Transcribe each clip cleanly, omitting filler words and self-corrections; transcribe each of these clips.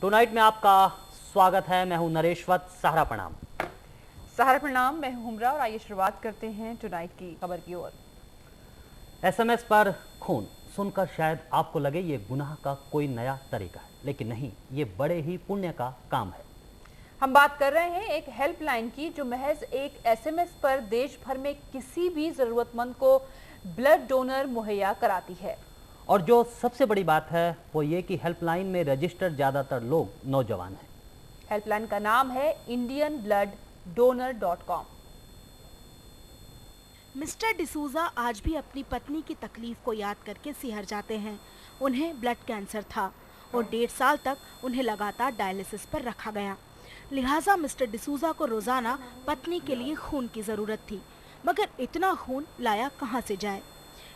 Tonight में आपका स्वागत है। मैं हूं नरेशवत। सहारा प्रणाम। सहारा प्रणाम, मैं हूं हुमरा और आइए शुरुआत करते हैं टुनाइट की खबर की ओर। एसएमएस पर खून सुनकर शायद आपको लगे ये गुनाह का कोई नया तरीका है, लेकिन नहीं, ये बड़े ही पुण्य का काम है। हम बात कर रहे हैं एक हेल्पलाइन की जो महज एक एसएमएस पर देश भर में किसी भी जरूरतमंद को ब्लड डोनर मुहैया कराती है। और जो सबसे बड़ी बात है वो ये कि हेल्पलाइन में रजिस्टर्ड ज्यादातर लोग नौजवान हैं। हेल्पलाइन का नाम है indianblood-donor.com। मिस्टर डिसूजा आज भी अपनी पत्नी की तकलीफ को याद करके सिहर जाते हैं। उन्हें ब्लड कैंसर था और 1.5 साल तक उन्हें लगातार डायलिसिस पर रखा गया। लिहाजा मिस्टर डिसूजा को रोजाना पत्नी के लिए खून की जरूरत थी, मगर इतना खून लाया कहां से जाए।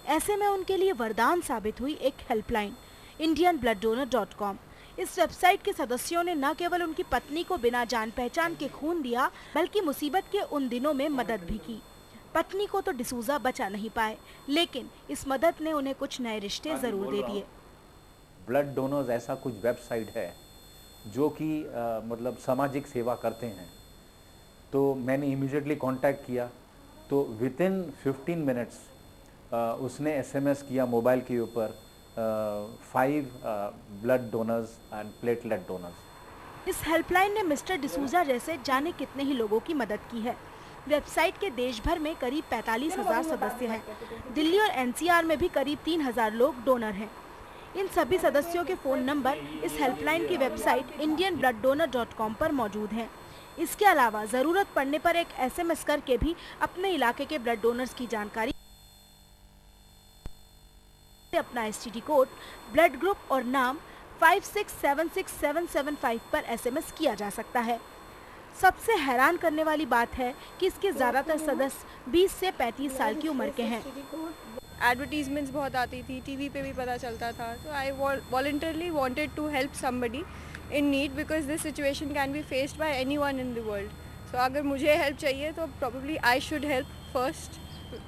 ऐसे में उनके लिए वरदान साबित हुई एक हेल्पलाइन indianblood-donor.com। इस वेबसाइट के सदस्यों ने न केवल उनकी पत्नी को बिना जान पहचान के खून दिया, बल्कि मुसीबत के उन दिनों में मदद भी की। पत्नी को तो डिसूजा बचा नहीं पाए, लेकिन इस मदद ने उन्हें कुछ नए रिश्ते जरूर दे दिए। ब्लड डोनर्स ऐसा कुछ वेबसाइट है जो कि मतलब सामाजिक सेवा करते हैं। तो मैंने इमीडिएटली कांटेक्ट किया, तो विदिन 15 मिनट्स उसने एसएमएस किया मोबाइल के ऊपर 5 blood donors and platelet donors. इस हेल्पलाइन ने मिस्टर डिसूजा जैसे जाने कितने ही लोगों की मदद की है। वेबसाइट के देश भर में करीब 45,000 सदस्य हैं। दिल्ली और एनसीआर में भी करीब 3,000 लोग डोनर हैं। इन सभी सदस्यों के फोन नंबर इस हेल्पलाइन की वेबसाइट indianblood-donor.com पर मौजूद हैं। इसके अलावा जरूरत पड़ने पर एक एसएमएस करके भी अपने इलाके के ब्लड डोनर्स की जानकारी, अपना एसटीडी कोड, ब्लड ग्रुप और नाम 56767775 पर एसएमएस किया जा सकता है। सबसे हैरान करने वाली बात है कि इसके ज्यादातर सदस्य 20 से 35 साल की उम्र के हैं। एडवर्टीजमेंट्स बहुत आती थी, टीवी पे भी पता चलता था। तो I voluntarily wanted to help somebody in need because this situation can be faced by anyone in the world. So अगर मुझे हेल्प चाहिए तो probably I should help first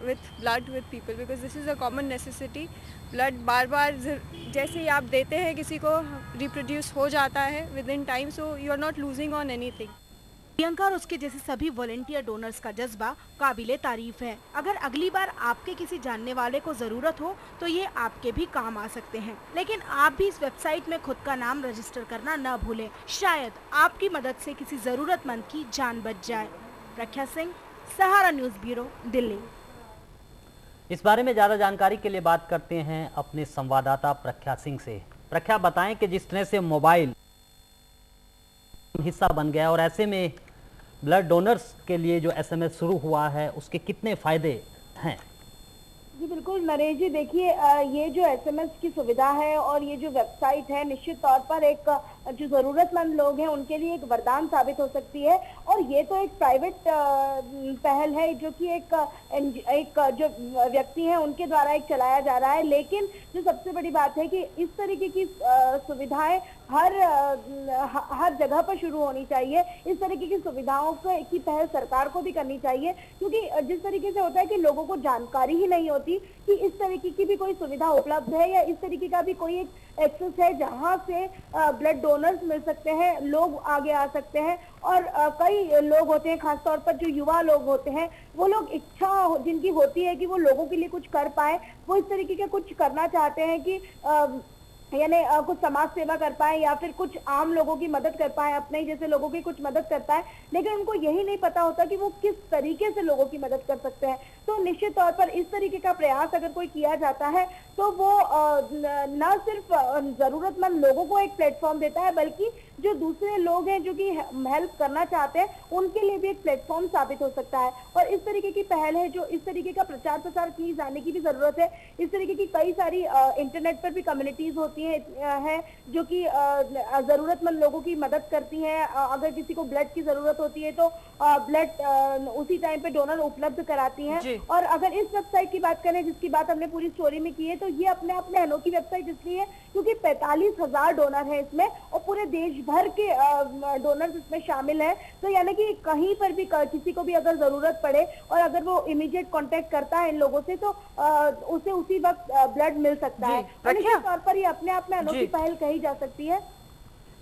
with blood with people because this is a common necessity। Blood बार बार जैसे ही आप देते हैं किसी को रिप्रोड्यूस हो जाता है within time, so you are not losing on anything. Priyanka और उसके जैसे सभी वॉलंटियर डोनर्स का जज्बा काबिले तारीफ है। अगर अगली बार आपके किसी जानने वाले को जरूरत हो तो ये आपके भी काम आ सकते हैं। लेकिन आप भी इस वेबसाइट में खुद का नाम रजिस्टर करना न भूलें। शायद आपकी मदद से किसी जरूरतमंद की जान बच जाए। प्रख्या सिंह, सहारा न्यूज ब्यूरो, दिल्ली। इस बारे में ज्यादा जानकारी के लिए बात करते हैं अपने संवाददाता प्रख्या सिंह से। प्रख्या, बताएं कि जिस तरह से मोबाइल हिस्सा बन गया और ऐसे में ब्लड डोनर्स के लिए जो एसएमएस शुरू हुआ है उसके कितने फायदे हैं? जी बिल्कुल नरेश जी, देखिए ये जो एसएमएस की सुविधा है और ये जो वेबसाइट है, निश्चित तौर पर एक जो जरूरतमंद लोग हैं उनके लिए एक वरदान साबित हो सकती है। और ये तो एक प्राइवेट पहल है जो कि एक जो व्यक्ति है उनके द्वारा एक चलाया जा रहा है। लेकिन जो सबसे बड़ी बात है कि इस तरीके की सुविधाएं हर जगह पर शुरू होनी चाहिए। इस तरीके की सुविधाओं की पहल सरकार को भी करनी चाहिए, क्योंकि जिस तरीके से होता है कि लोगों को जानकारी ही नहीं होती कि इस तरीके की भी कोई सुविधा उपलब्ध है या इस तरीके का भी कोई एक एक्सेस है जहां से ब्लड डोनर्स मिल सकते हैं, लोग आगे आ सकते हैं। और कई लोग होते हैं, खासतौर पर जो युवा लोग होते हैं, वो लोग इच्छा जिनकी होती है कि वो लोगों के लिए कुछ कर पाए, वो इस तरीके का कुछ करना चाहते हैं कि यानी कुछ समाज सेवा कर पाए या फिर कुछ आम लोगों की मदद कर पाए, अपने ही जैसे लोगों की कुछ मदद कर पाए। लेकिन उनको यही नहीं पता होता कि वो किस तरीके से लोगों की मदद कर सकते हैं। तो निश्चित तौर पर इस तरीके का प्रयास अगर कोई किया जाता है तो वो न सिर्फ जरूरतमंद लोगों को एक प्लेटफॉर्म देता है, बल्कि जो दूसरे लोग हैं जो कि हेल्प करना चाहते हैं उनके लिए भी एक प्लेटफॉर्म साबित हो सकता है। और इस तरीके की पहल है जो इस तरीके का प्रचार प्रसार की जाने की भी जरूरत है। इस तरीके की कई सारी इंटरनेट पर भी कम्युनिटीज होती है जो कि जरूरतमंद लोगों की मदद करती हैं। अगर किसी को ब्लड की जरूरत होती है तो ब्लड उसी टाइम पे डोनर उपलब्ध कराती हैं। और अगर इस वेबसाइट की बात करें जिसकी बात हमने पूरी स्टोरी में की है, तो ये अपने आप में अनोखी वेबसाइट इसलिए है क्योंकि 45,000 डोनर है इसमें और पूरे देश भर के डोनर्स इसमें शामिल है। तो यानी कि कहीं पर भी किसी को भी अगर जरूरत पड़े और अगर वो इमीडिएट कांटेक्ट करता है इन लोगों से तो उसे उसी वक्त ब्लड मिल सकता है। निश्चित तौर पर ये अपने आप में अनोखी पहल कही जा सकती है।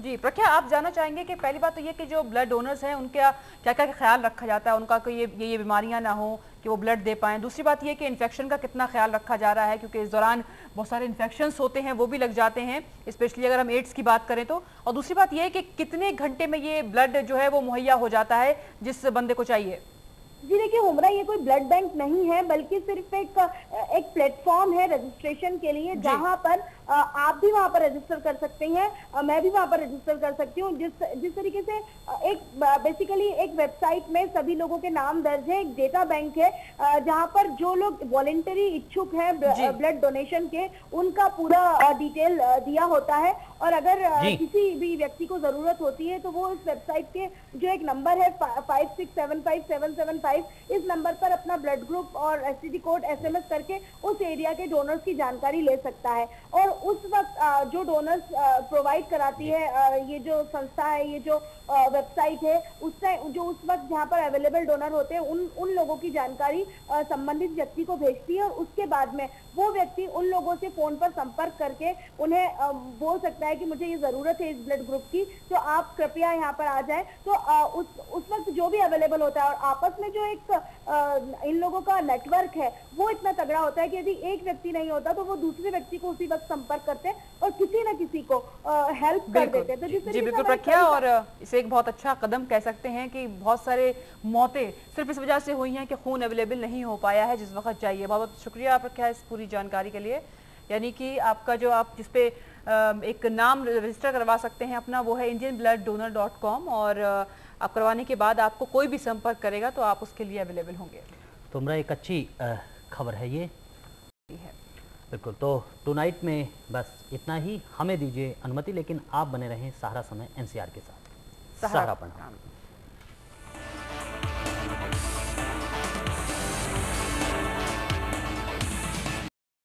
जी प्रख्या, आप जानना चाहेंगे कि पहली बात तो ये कि जो ब्लड डोनर्स हैं उनका क्या क्या ख्याल रखा जाता है, उनका कोई ये बीमारियां ना हो कि वो ब्लड दे पाएं। दूसरी बात ये कि इन्फेक्शन का कितना ख्याल रखा जा रहा है, क्योंकि इस दौरान बहुत सारे इन्फेक्शंस होते हैं वो भी लग जाते हैं, स्पेशली अगर हम एड्स की बात करें तो। और दूसरी बात ये है कि कितने घंटे में ये ब्लड जो है वो मुहैया हो जाता है जिस बंदे को चाहिए। जी देखिए हुमरा, ये कोई ब्लड बैंक नहीं है बल्कि सिर्फ एक प्लेटफॉर्म है रजिस्ट्रेशन के लिए, जहां पर आप भी वहां पर रजिस्टर कर सकते हैं, मैं भी वहां पर रजिस्टर कर सकती हूँ। जिस तरीके से एक बेसिकली एक वेबसाइट में सभी लोगों के नाम दर्ज है, एक डेटा बैंक है जहां पर जो लोग वॉलेंटरी इच्छुक हैं ब्लड डोनेशन के, उनका पूरा डिटेल दिया होता है। और अगर किसी भी व्यक्ति को जरूरत होती है तो वो इस वेबसाइट के जो एक नंबर है 56757775, इस नंबर पर अपना ब्लड ग्रुप और एसटीडी कोड SMS करके उस एरिया के डोनर्स की जानकारी ले सकता है। और उस वक्त जो डोनर्स प्रोवाइड कराती है ये जो संस्था है, ये जो वेबसाइट है, उससे जो उस वक्त जहाँ पर अवेलेबल डोनर होते हैं उन लोगों की जानकारी संबंधित व्यक्ति को भेजती है। और उसके बाद में वो व्यक्ति उन लोगों से फोन पर संपर्क करके उन्हें बोल सकता है कि मुझे ये जरूरत है इस ब्लड ग्रुप की, तो आप कृपया यहाँ पर आ जाएं। तो उस वक्त जो भी अवेलेबल होता है, और आपस में जो एक इन लोगों का नेटवर्क है वो इतना तगड़ा होता है कि यदि एक व्यक्ति नहीं होता तो वो दूसरे व्यक्ति को उसी वक्त संपर्क करते हैं और किसी न किसी को हेल्प कर देते हैं। तो जी बिल्कुल प्रख्या, और इसे एक बहुत अच्छा कदम कह सकते हैं कि बहुत सारे मौतें सिर्फ इस वजह से हुई हैं कि खून अवेलेबल नहीं हो पाया है जिस वक्त चाहिए। बहुत बहुत शुक्रिया प्रख्या इस पूरी जानकारी के लिए। यानी कि आपका जो आप जिस पे एक नाम रजिस्टर करवा सकते हैं अपना, वो है indianbloodDonor.com, और आप करवाने के बाद आपको कोई भी संपर्क करेगा तो आप उसके लिए अवेलेबल होंगे। तो हमारा एक अच्छी खबर है ये है। बिल्कुल, तो टुनाइट में बस इतना ही। हमें दीजिए अनुमति, लेकिन आप बने रहें सहारा समय NCR के साथ। सहारा प्रणाम।